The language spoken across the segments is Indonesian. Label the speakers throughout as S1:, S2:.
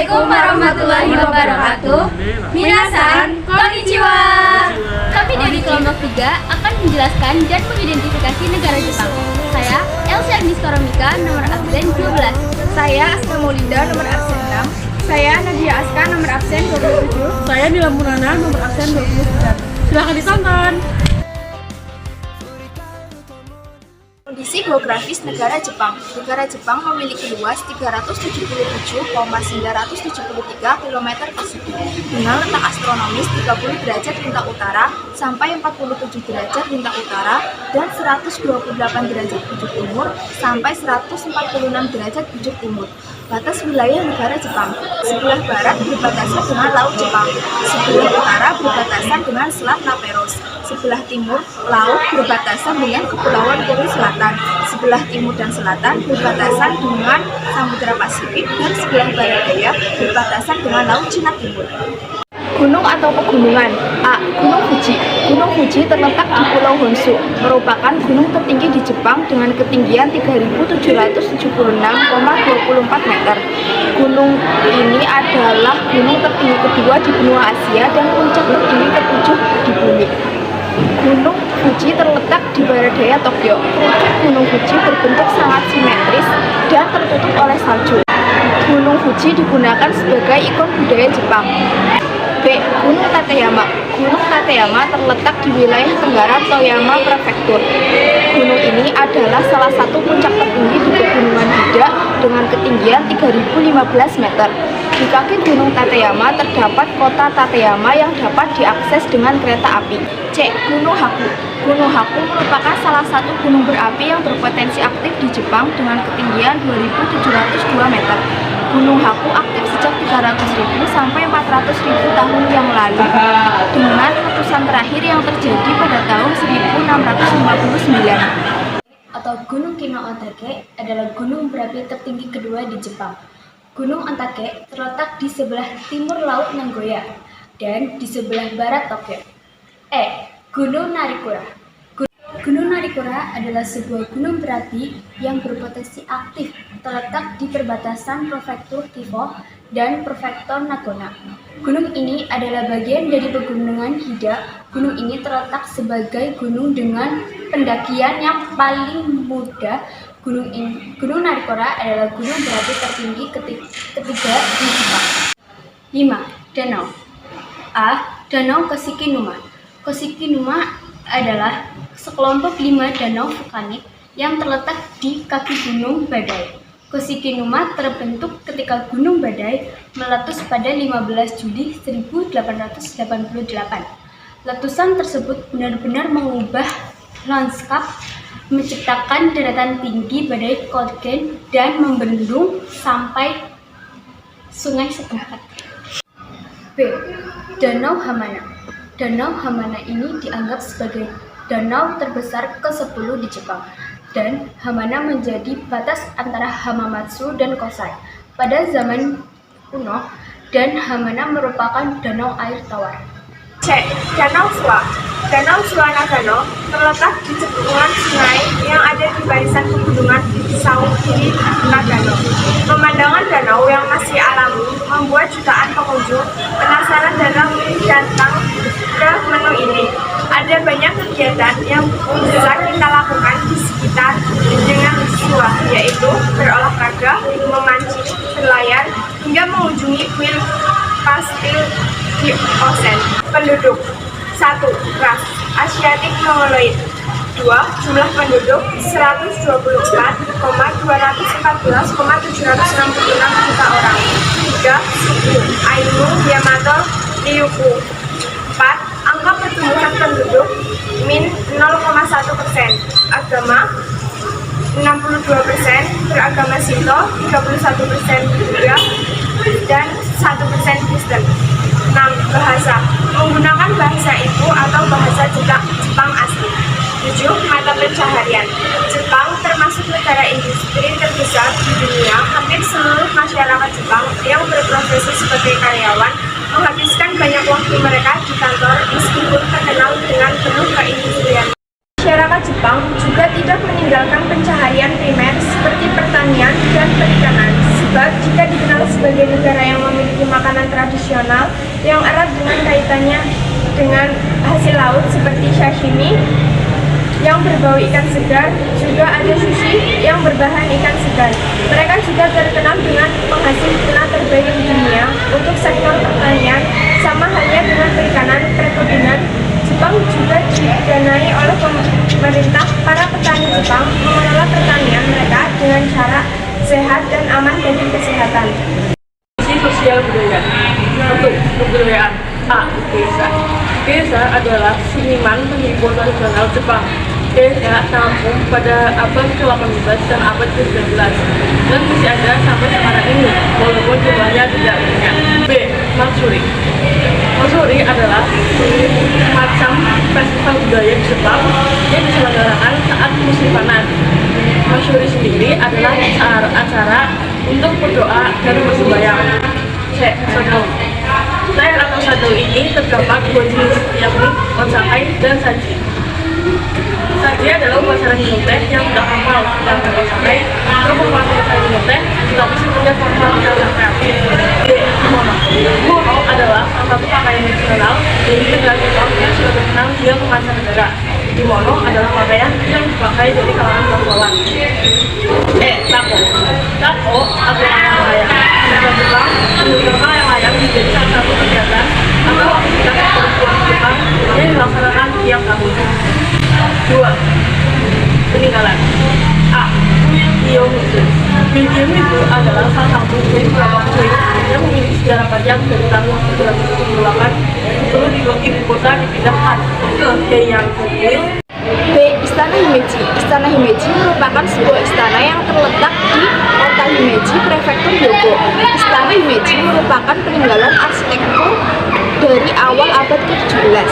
S1: Assalamualaikum warahmatullahi wabarakatuh. Minasan, konnichiwa.
S2: Kami dari kelompok 3 akan menjelaskan dan mengidentifikasi negara Jepang. Saya Elsa Agnes Karomika, nomor absen 12.
S1: Saya Aska Maulinda, nomor absen 6. Saya Nadia Aska, nomor absen 27.
S3: Saya Nila Murana, nomor absen 29. Silahkan ditonton.
S1: Kondisi geografis negara Jepang. Negara Jepang memiliki luas 377,973 km persegi dengan letak astronomis 30 derajat lintang utara sampai 47 derajat lintang utara dan 128 derajat bujur timur sampai 146 derajat bujur timur. Batas wilayah negara Jepang. Sebelah barat berbatasan dengan Laut Jepang. Sebelah utara berbatasan dengan Selat Naperos. Sebelah timur laut berbatasan dengan Kepulauan Korea Selatan. Sebelah timur dan selatan berbatasan dengan Samudra Pasifik dan sebelah barat daya berbatasan dengan Laut Cina Timur. Gunung atau pegunungan. A. Gunung Fuji. Gunung Fuji terletak di Pulau Honshu, merupakan gunung tertinggi di Jepang dengan ketinggian 3.776,24 meter. Gunung ini adalah gunung tertinggi kedua di benua Asia dan puncak tertinggi ketujuh di bumi. Gunung Fuji terletak di barat daya Tokyo. Kerucut Gunung Fuji berbentuk sangat simetris dan tertutup oleh salju. Gunung Fuji digunakan sebagai ikon budaya Jepang. B. Gunung Tateyama. Gunung Tateyama terletak di wilayah tenggara Toyama Prefektur. Gunung ini adalah salah satu puncak tertinggi di Pegunungan Hida dengan ketinggian 3.015 meter. Di kaki Gunung Tateyama terdapat kota Tateyama yang dapat diakses dengan kereta api. C. Gunung Haku. Gunung Haku merupakan salah satu gunung berapi yang berpotensi aktif di Jepang dengan ketinggian 2.702 meter. Gunung Haku aktif sejak 300.000 sampai 400.000 tahun yang lalu, dengan letusan terakhir yang terjadi pada tahun 1659.
S2: Atau Gunung Kinootake adalah gunung berapi tertinggi kedua di Jepang. Gunung Ontake terletak di sebelah timur Laut Nagoya dan di sebelah barat Tokyo. E. Gunung Narikura. Gunung Narikura adalah sebuah gunung berapi yang berpotensi aktif, terletak di perbatasan Prefektur Kifo dan Prefektur Nagona. Gunung ini adalah bagian dari Pegunungan Hida. Gunung ini terletak sebagai gunung dengan pendakian yang paling mudah. Gunung Narikura adalah gunung berapi tertinggi ketiga di Jepang. 5. Danau. A. Danau Koshikinuma. Koshikinuma adalah sekelompok 5 danau vulkanik yang terletak di kaki Gunung Badai. Koshikinuma terbentuk ketika Gunung Badai meletus pada 15 Juli 1888. Letusan tersebut benar-benar mengubah lanskap, menciptakan daratan tinggi badai Koken dan membendung sampai sungai setempat. B. Danau Hamana. Danau Hamana ini dianggap sebagai danau terbesar ke-10 di Jepang, dan Hamana menjadi batas antara Hamamatsu dan Kosai pada zaman kuno, dan Hamana merupakan danau air tawar.
S1: C. Danau Suwa. Danau Suwa Nagano terletak di cekungan sungai yang ada di barisan pegunungan di saung kiri Nagano. Pemandangan danau yang masih alami membuat jutaan pengunjung penasaran dan datang ke menu ini. Ada banyak kegiatan yang bisa kita lakukan di sekitar dengan Suwa, yaitu berolahraga, memancing, berlayar, hingga mengunjungi kuil kastil di Osen. Penduduk. 1. Ras Asiatic Mongoloid. 2. Jumlah penduduk 124,214,766 juta orang. 3. Suku Ainu, Yamato, Ryukyu. 4. Angka pertumbuhan penduduk min 0,1%. Agama 62%, beragama Shinto 31% Buddha, dan 1% Kristen. 6. Bahasa. Menggunakan bahasa ibu atau bahasa Jepang asli. 7. Mata pencaharian. Jepang termasuk negara industri terbesar di dunia. Hampir seluruh masyarakat Jepang yang berprofesi sebagai karyawan menghabiskan banyak waktu mereka di kantor meskipun terkenal dengan penuh keindustrian. Masyarakat Jepang juga tidak meninggalkan pencaharian primer seperti pertanian dan perikanan, sebab jika dikenal sebagai negara yang memiliki makanan tradisional yang erat dengan kaitannya dengan hasil laut seperti sashimi yang berbau ikan segar, juga ada sushi yang berbahan ikan segar. Mereka juga terkenal dengan penghasil tuna terbaik di dunia untuk sektor pertanian, sama halnya dengan perikanan, perkebunan. Jepang juga didanai oleh pemerintah. Para petani Jepang mengelola pertanian mereka dengan cara sehat dan aman bagi kesehatan.
S3: Sosial budaya. Untuk kebudayaan. A. Geisha. Geisha adalah seniman penghibur tradisional Jepang. Geisha tampung pada abad ke-18 dan abad ke-19 dan masih ada sampai sekarang ini, walaupun jumlahnya tidak banyak. B. Matsuri. Matsuri adalah macam festival budaya di Jepang yang diselenggarakan saat musim panas. Matsuri sendiri adalah acara untuk berdoa dan bersembahyang. C. Sado. Selain atau sado ini terdapat dua jenis, yakni onsakai dan saji. Saji adalah upacara minum teh yang tidak formal, sedangkan onsakai atau upacara minum teh tetapi sifatnya formal dan kreatif. D. Kimono. Kimono adalah salah satu pakaian nasional dari negara Jepang yang sudah terkenal hingga ke mancanegara. Kimono adalah pakaian yang dipakai dari kalangan bangsawan. E. Tako. Tako adalah layang-layang. Negara Jepang menggunakan layang-layang menjadi salah satu kegiatan atau aktivitas perempuan Jepang yang dilaksanakan tiap tahun. 2. Peninggalan. A. Kuil Gyeongju. Kuil Gyeongju adalah salah satu dari beberapa kuil yang memiliki sejarah panjang dari tahun 1978 sebelum ibu kota dipindahkan ke Heian-gukil.
S1: B. Istana Himeji. Istana Himeji merupakan sebuah istana yang terletak di kota Himeji, prefektur Hyogo. Istana Himeji merupakan peninggalan arsitektur dari awal abad ke-17.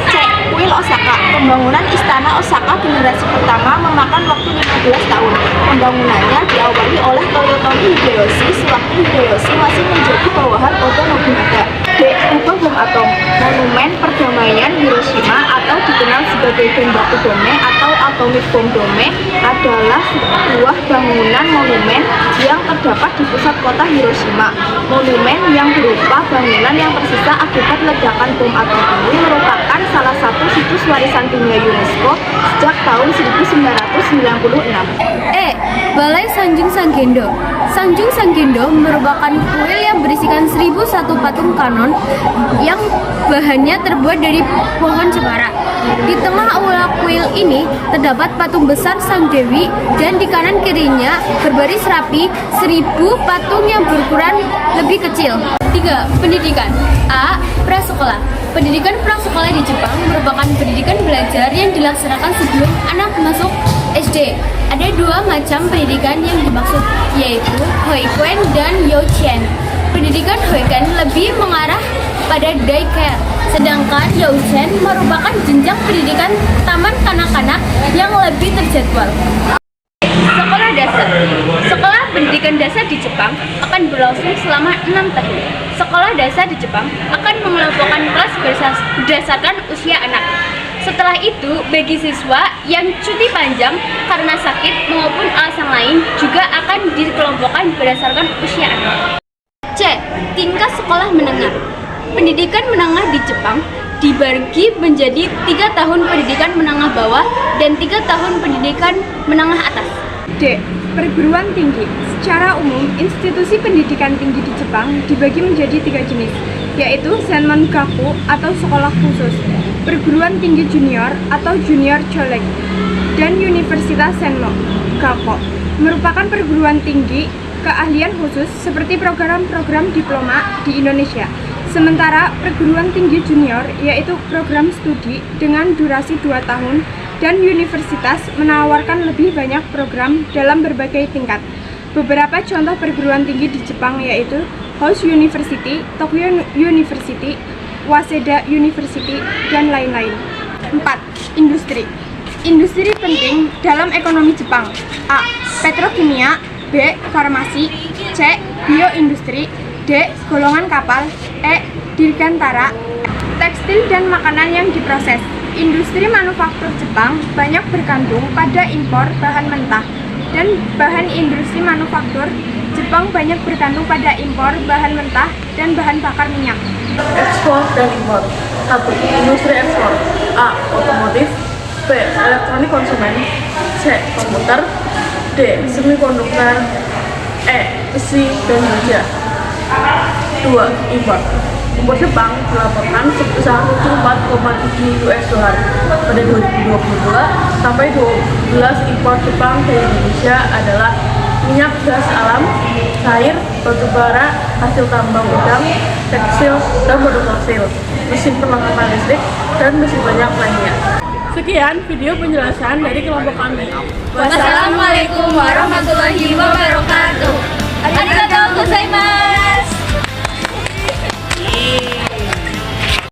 S1: C. Kuil Osaka. Pembangunan Istana Osaka generasi pertama memakan waktu 15 tahun. Pembangunannya diawali oleh Toyotomi Hideyoshi sewaktu Hideyoshi masih menjadi bawahan Oda Nobunaga. D. Kubah bom atom. Monumen perdamaian Hiroshima atau dikenal sebagai Genbaku Dome atau Atomic Bomb Dome adalah sebuah bangunan monumen yang terdapat di pusat kota Hiroshima. Monumen yang berupa bangunan yang tersisa akibat ledakan bom atom ini merupakan salah satu situs warisan dunia UNESCO sejak tahun 1996.
S2: E. Balai Sanjung Sanggendo. Sanjung Sanggendo merupakan kuil yang berisikan 1001 patung kanon yang bahannya terbuat dari pohon cemara. Di tengah aula kuil ini terdapat patung besar Sang Dewi dan di kanan kirinya berbaris rapi 1000 patung yang berukuran lebih kecil. 3. Pendidikan. A. Prasekolah. Pendidikan prasekolah di Jepang merupakan pendidikan belajar yang dilaksanakan sebelum anak masuk SD. Ada dua macam pendidikan yang dimaksud, yaitu Hoikuen dan Youchen. Pendidikan Hoikuen lebih mengarah pada daycare, sedangkan Youchen merupakan jenjang pendidikan taman kanak-kanak yang lebih terjadwal. Sekolah dasar. Sekolah pendidikan dasar di Jepang akan berlangsung selama 6 tahun. Sekolah dasar di Jepang akan mengelompokkan kelas berdasarkan usia anak. Setelah itu, bagi siswa yang cuti panjang karena sakit maupun alasan lain juga akan dikelompokkan berdasarkan usia anak. C. Tingkat sekolah menengah. Pendidikan menengah di Jepang dibagi menjadi 3 tahun pendidikan menengah bawah dan 3 tahun pendidikan menengah atas.
S1: D. Perguruan tinggi. Secara umum, institusi pendidikan tinggi di Jepang dibagi menjadi 3 jenis, yaitu Senmongaku atau sekolah khusus, perguruan tinggi junior atau junior college, dan Universitas Senmongaku merupakan perguruan tinggi keahlian khusus seperti program-program diploma di Indonesia. Sementara perguruan tinggi junior yaitu program studi dengan durasi 2 tahun dan universitas menawarkan lebih banyak program dalam berbagai tingkat. Beberapa contoh perguruan tinggi di Jepang yaitu House University, Tokyo University, Waseda University, dan lain-lain. 4. Industri. Industri penting dalam ekonomi Jepang. A. Petrokimia. B. Farmasi. C. Bioindustri. D. Golongan kapal. E. Dirgantara. Tekstil dan makanan yang diproses. Industri manufaktur Jepang banyak bergantung pada impor bahan mentah. dan bahan industri manufaktur, Jepang banyak bergantung pada impor bahan mentah dan bahan bakar minyak.
S3: Ekspor dan impor. 1. Industri ekspor. A. Otomotif. B. Elektronik konsumen. C. Komputer. D. Semikonduktor. E. Besi dan baja. 2. Impor. Impor Jepang dilaporkan sebesar 74,7 US dollar pada 2022 sampai 12 impor Jepang ke Indonesia adalah minyak gas alam, air, batu bara, hasil tambang udang, tekstil, dan produk fosil, mesin perlengkapan listrik, dan masih banyak lainnya. Sekian video penjelasan dari kelompok kami.
S2: Wassalamualaikum warahmatullahi wabarakatuh. Arigatou gozaimasu.